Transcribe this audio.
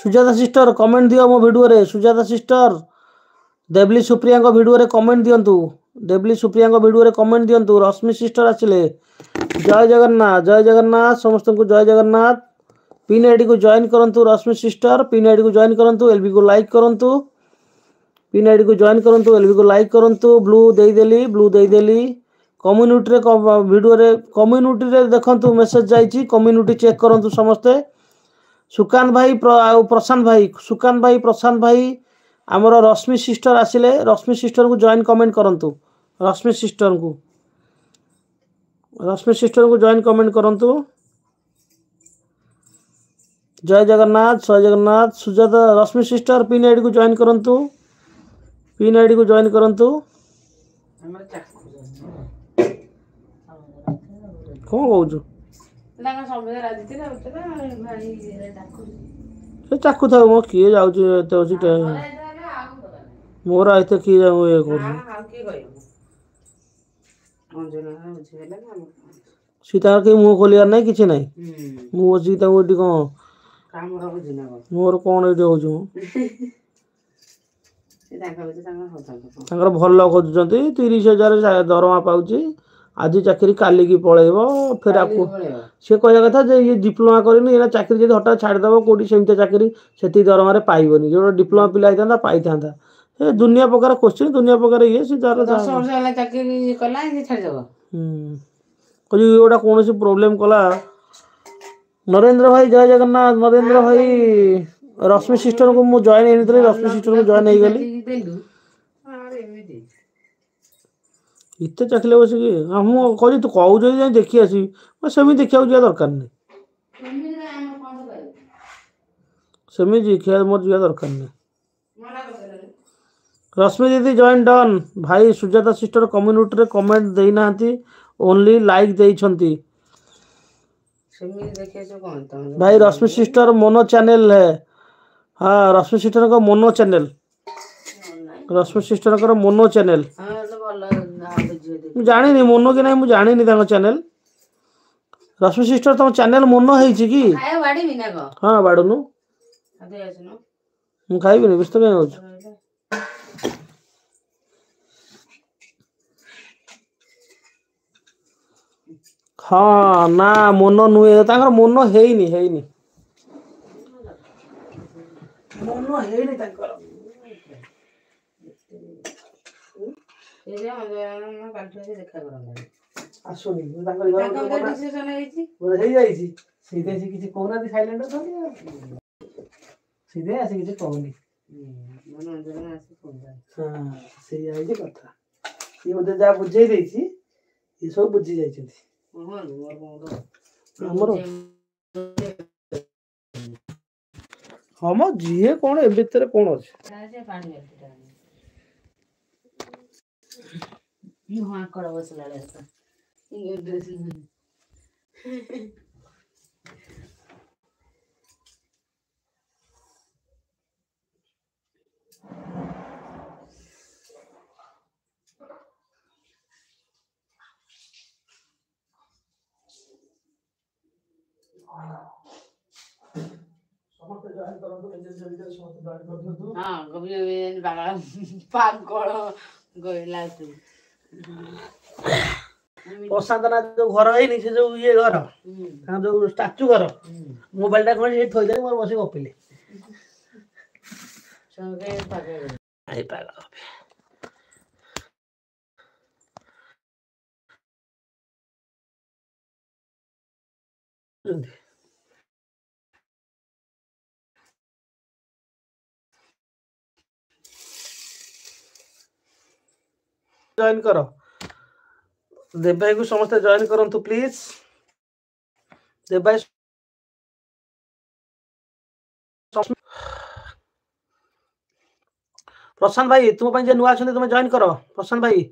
Sujata sister comment दियो मो video रे सुजाता सिस्टर देवली सुप्रिया को वीडियो रे कमेंट दियंतु देवली सुप्रिया को वीडियो रे कमेंट दियंतु रश्मि सिस्टर आसिले जय जगन्नाथ समस्त को जय जगन्नाथ पिन आईडी को जॉइन करंतु रश्मि सिस्टर पिन आईडी को जॉइन करंतु एलबी को लाइक करंतु पिन आईडी को जॉइन करंतु एलबी को लाइक करंतु ब्लू देई देली कम्युनिटी रे वीडियो रे कम्युनिटी रे देखंतु मेसेज जाईची कम्युनिटी चेक करंतु समस्ते सुकांत भाई प्रशांत भाई सुकांत भाई प्रशांत भाई आमर रश्मि सिस्टर आसिले रश्मि सिस्टर को जॉइन कमेंट करंतु रश्मि सिस्टर को जॉइन कमेंट करंतु जय जगन्नाथ सुजाता रश्मि सिस्टर पिन आईडी को जॉइन करंतु पिन आईडी को जॉइन करंतु कौन कहूँ चाकू था मो किए जाऊँ मोर आते किए जाऊँ ये सीता के मुँह खोलियार नहीं किसी नहीं मु सीता कौन मोर कौन ये भल खोजुंट 30,000 दरमा पाऊँ आज चाकरी काली की पलैब फिर आपको सी कह कथा ये डिप्लोमा करनी चाकरी जब हठात छाड़देव कौटी सेमती चाकरी से दरमार पाइबनी जो डिप्लोमा पिला होता पाई था दुनिया प्रकार क्वेश्चन दुनिया प्रकार ये गोटा कौन प्रोब्लेम कला नरेंद्र भाई जय जगन्नाथ नरेंद्र भाई रश्मि सिस्टर को मुझे जॉइन होनी रश्मि सिस्टर को जॉइन हो गली इतने चाखिले बस मुझे तू कहू जाए देखी आसि सेमी देखा जा दरकार नहीं सेमी देखा मोर जा दरकार नहीं रश्मि दीदी जॉइन डन भाई सुजाता सिस्टर कम्युनिटी रे कमेंट देना ओनली लाइक देइछंती भाई रश्मि सिस्टर मोनो चैनल है हाँ रश्मि सिस्टर का मोनो चैनल रश्मि सिस्टर का मोनो चैनल जानी मोनो कि नहीं जानी चैनल रश्मि सिस्टर तुम चैनल मोनो है कि हाँ बाड़ुनु मु खाइबि व्यस्त कहीं हो हाँ ना मोनो नुहे मोनो है मोनो है आसुनी किसी कहना साइलेंट सीधे आसी किसी कहनी हाँ से कथा ये मत जहाँ बुझे ये सब बुझी जाइए हम जी कौन ए भितर कौन अच्छे प्रशांतना जो घर है से जो ये घर जो स्टाच्यू घर मोबाइल टा कौन थोदे मोर बस गपिले जॉइन करो देव भाई को समस्त जॉइन करंतु प्लीज देव भाई प्रशांत भाई तुम नुआ तुम जॉइन करो प्रशांत भाई